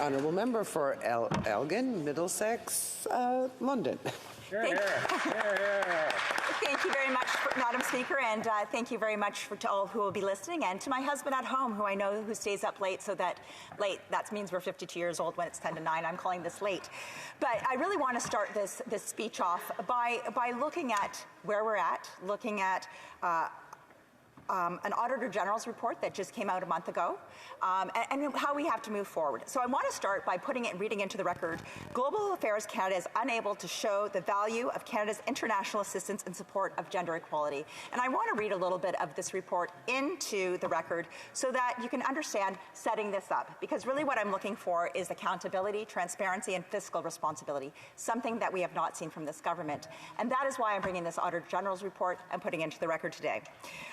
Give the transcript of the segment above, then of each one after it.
Honourable Member for Elgin, Middlesex, London. Thank you very much, Madam Speaker, and thank you very much to all who will be listening, and to my husband at home, who I know who stays up late, that means we're 52 years old when it's 10 to 9. I'm calling this late. But I really want to start this speech off by looking at where we're at, looking at an Auditor General's report that just came out a month ago, and how we have to move forward. So I want to start by reading into the record, Global Affairs Canada is unable to show the value of Canada's international assistance in support of gender equality. And I want to read a little bit of this report into the record so that you can understand setting this up. Because really what I'm looking for is accountability, transparency, and fiscal responsibility, something that we have not seen from this government. And that is why I'm bringing this Auditor General's report and putting it into the record today.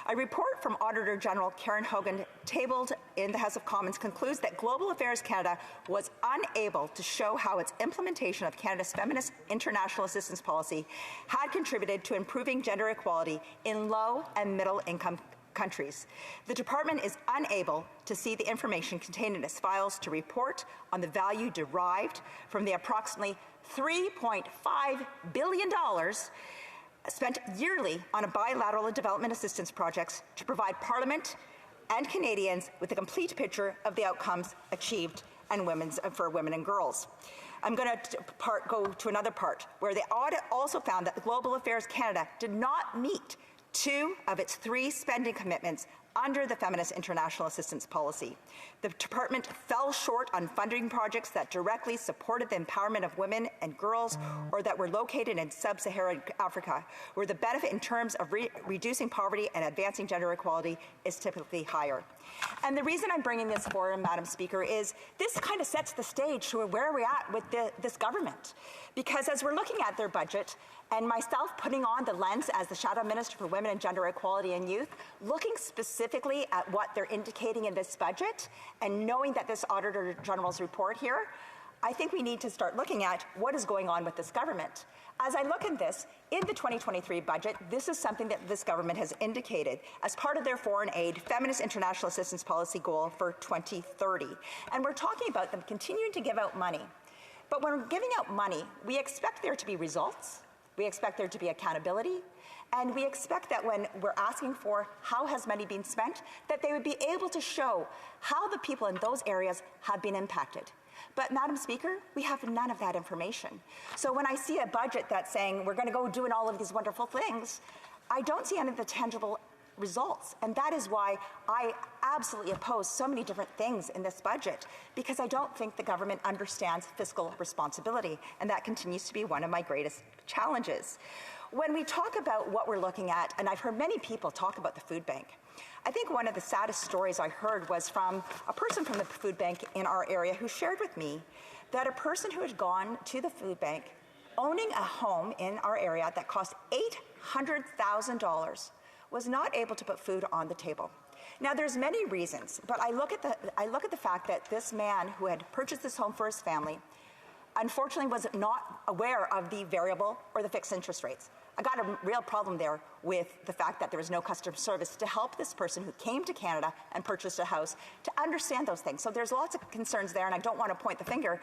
A report from Auditor General Karen Hogan, tabled in the House of Commons, concludes that Global Affairs Canada was unable to show how its implementation of Canada's feminist international assistance policy had contributed to improving gender equality in low and middle income countries. The department is unable to see the information contained in its files to report on the value derived from the approximately $3.5 billion spent yearly on a bilateral development assistance projects to provide Parliament and Canadians with a complete picture of the outcomes achieved for women and girls. I'm going to go to another part where the audit also found that the Global Affairs Canada did not meet 2 of its 3 spending commitments under the Feminist International Assistance Policy. The department fell short on funding projects that directly supported the empowerment of women and girls or that were located in sub-Saharan Africa, where the benefit in terms of reducing poverty and advancing gender equality is typically higher. And the reason I'm bringing this forward, Madam Speaker, is this kind of sets the stage to where we're at with this government. Because as we're looking at their budget, and myself putting on the lens as the Shadow Minister for Women and Gender Equality and Youth, looking specifically at what they're indicating in this budget, and knowing that this Auditor General's report here, I think we need to start looking at what is going on with this government. As I look at this, in the 2023 budget, this is something that this government has indicated as part of their foreign aid feminist international assistance policy goal for 2030. And we're talking about them continuing to give out money. But when we're giving out money, we expect there to be results, we expect there to be accountability, and we expect that when we're asking for how has money been spent, that they would be able to show how the people in those areas have been impacted. But Madam Speaker, we have none of that information. So when I see a budget that's saying we're going to go doing all of these wonderful things, I don't see any of the tangible results. And that is why I absolutely oppose so many different things in this budget, because I don't think the government understands fiscal responsibility, and that continues to be one of my greatest challenges. When we talk about what we're looking at, and I've heard many people talk about the food bank, I think one of the saddest stories I heard was from a person from the food bank in our area who shared with me that a person who had gone to the food bank owning a home in our area that cost $800,000 was not able to put food on the table. Now, there's many reasons, but I look at the fact that this man who had purchased this home for his family, unfortunately, was not aware of the variable or the fixed interest rates. I got a real problem there with the fact that there was no customer service to help this person who came to Canada and purchased a house to understand those things. So there's lots of concerns there, and I don't want to point the finger.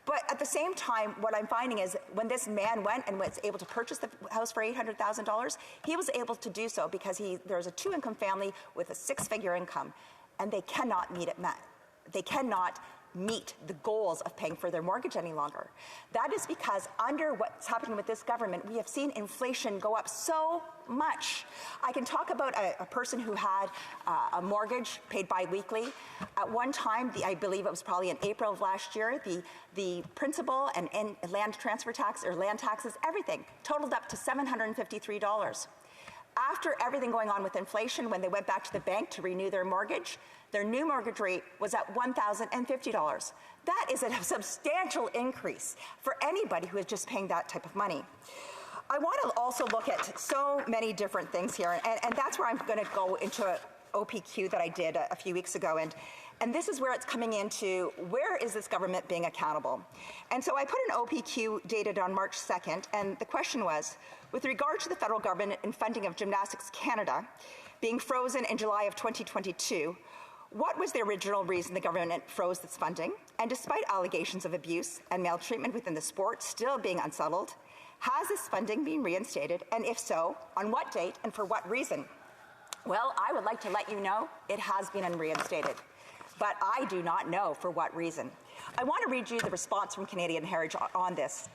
But at the same time, what I'm finding is when this man went and was able to purchase the house for $800,000, he was able to do so because there's a 2-income family with a 6-figure income, and they cannot meet it. They cannot meet the goals of paying for their mortgage any longer. That is because under what's happening with this government, we have seen inflation go up so much. I can talk about a person who had a mortgage paid bi-weekly. At one time, I believe it was probably in April of last year, the principal and land transfer tax or land taxes, everything totaled up to $753. After everything going on with inflation, when they went back to the bank to renew their mortgage, their new mortgage rate was at $1,050. That is a substantial increase for anybody who is just paying that type of money. I want to also look at so many different things here, and that's where I'm going to go into an OPQ that I did a few weeks ago, and this is where it's coming into where is this government being accountable. And so I put an OPQ dated on March 2nd, and the question was, with regard to the federal government and funding of Gymnastics Canada being frozen in July of 2022, what was the original reason the government froze this funding? And despite allegations of abuse and maltreatment within the sport still being unsettled, has this funding been reinstated? And if so, on what date and for what reason? Well, I would like to let you know it has been reinstated, but I do not know for what reason. I want to read you the response from Canadian Heritage on this.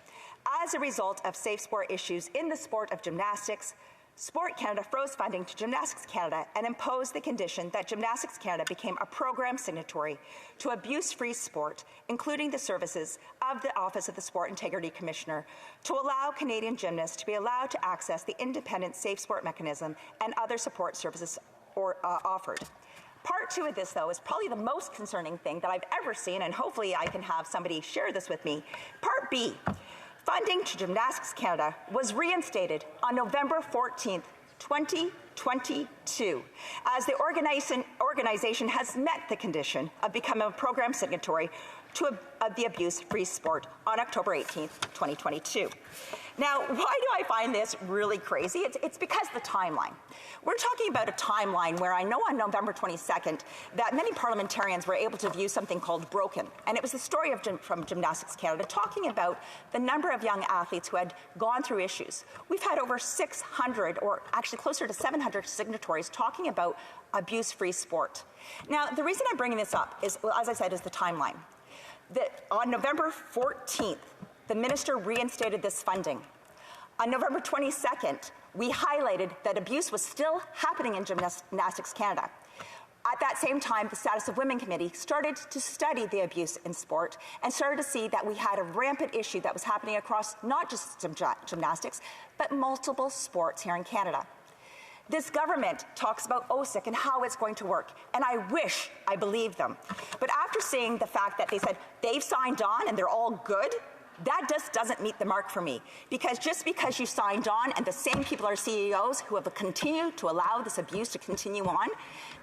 As a result of safe sport issues in the sport of gymnastics, Sport Canada froze funding to Gymnastics Canada and imposed the condition that Gymnastics Canada became a program signatory to abuse-free sport, including the services of the Office of the Sport Integrity Commissioner, to allow Canadian gymnasts to be allowed to access the independent safe sport mechanism and other support services offered. Part 2 of this, though, is probably the most concerning thing that I've ever seen, and hopefully I can have somebody share this with me. Part B. Funding to Gymnastics Canada was reinstated on November 14th, 2022, as the organization has met the condition of becoming a program signatory to the abuse-free sport on October 18th, 2022. Now, why do I find this really crazy? It's because of the timeline. We're talking about a timeline where I know on November 22nd that many parliamentarians were able to view something called Broken. And it was the story from Gymnastics Canada talking about the number of young athletes who had gone through issues. We've had over 600, or actually closer to 700 signatories talking about abuse-free sport. Now, the reason I'm bringing this up is, well, as I said, is the timeline. That on November 14th, the minister reinstated this funding. On November 22nd, we highlighted that abuse was still happening in Gymnastics Canada. At that same time, the Status of Women Committee started to study the abuse in sport and started to see that we had a rampant issue that was happening across not just gymnastics, but multiple sports here in Canada. This government talks about OSIC and how it's going to work, and I wish I believed them. But after seeing the fact that they said they've signed on and they're all good, that just doesn't meet the mark for me. Because just because you signed on and the same people are CEOs who have continued to allow this abuse to continue on,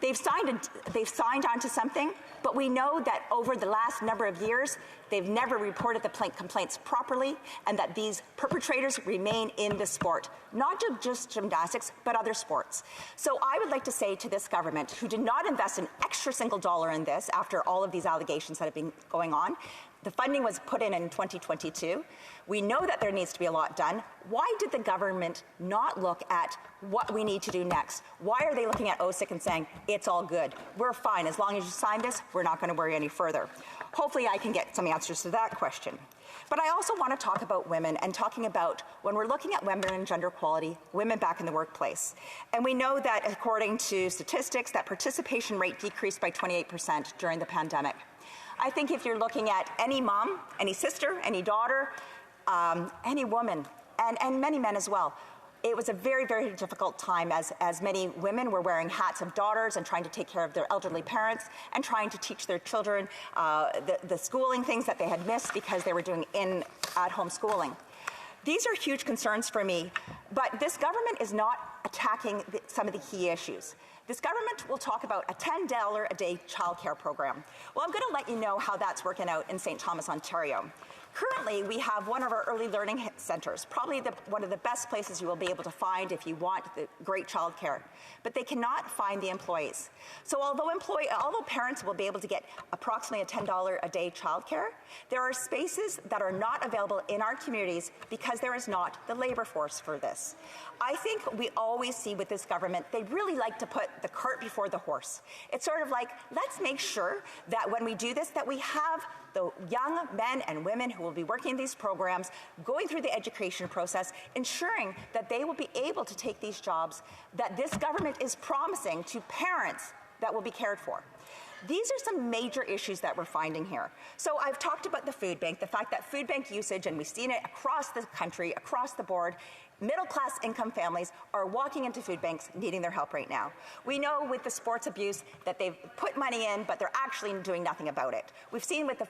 they've signed on to something, but we know that over the last number of years, they've never reported the complaints properly, and that these perpetrators remain in the sport, not just gymnastics, but other sports. So I would like to say to this government, who did not invest an extra single dollar in this after all of these allegations that have been going on, the funding was put in 2022. We know that there needs to be a lot done. Why did the government not look at what we need to do next? Why are they looking at OSIC and saying, it's all good, we're fine, as long as you sign this, we're not going to worry any further? Hopefully I can get some answers to that question. But I also want to talk about women and talking about when we're looking at women and gender equality, women back in the workplace. And we know that according to statistics, that participation rate decreased by 28% during the pandemic. I think if you're looking at any mom, any sister, any daughter, any woman, and many men as well, it was a very, very difficult time as many women were wearing hats of daughters and trying to take care of their elderly parents and trying to teach their children the schooling things that they had missed because they were doing at-home schooling. These are huge concerns for me, but this government is not attacking some of the key issues. This government will talk about a $10 a day childcare program. Well, I'm going to let you know how that's working out in St. Thomas, Ontario. Currently, we have one of our early learning centers, probably one of the best places you will be able to find if you want the great childcare, but they cannot find the employees. So although parents will be able to get approximately a $10 a day childcare, there are spaces that are not available in our communities because there is not the labor force for this. I think we always see with this government, they really like to put the cart before the horse. It's sort of like, let's make sure that when we do this, that we have the young men and women who will be working in these programs, going through the education process, ensuring that they will be able to take these jobs that this government is promising to parents that will be cared for. These are some major issues that we're finding here. So I've talked about the food bank, the fact that food bank usage, and we've seen it across the country, across the board, middle-class income families are walking into food banks needing their help right now. We know with the sports abuse that they've put money in, but they're actually doing nothing about it. We've seen with the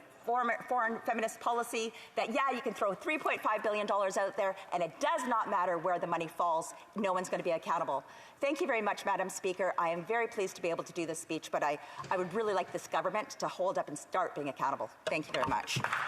foreign feminist policy that, yeah, you can throw $3.5 billion out there, and it does not matter where the money falls. No one's going to be accountable. Thank you very much, Madam Speaker. I am very pleased to be able to do this speech, but I would really like this government to hold up and start being accountable. Thank you very much.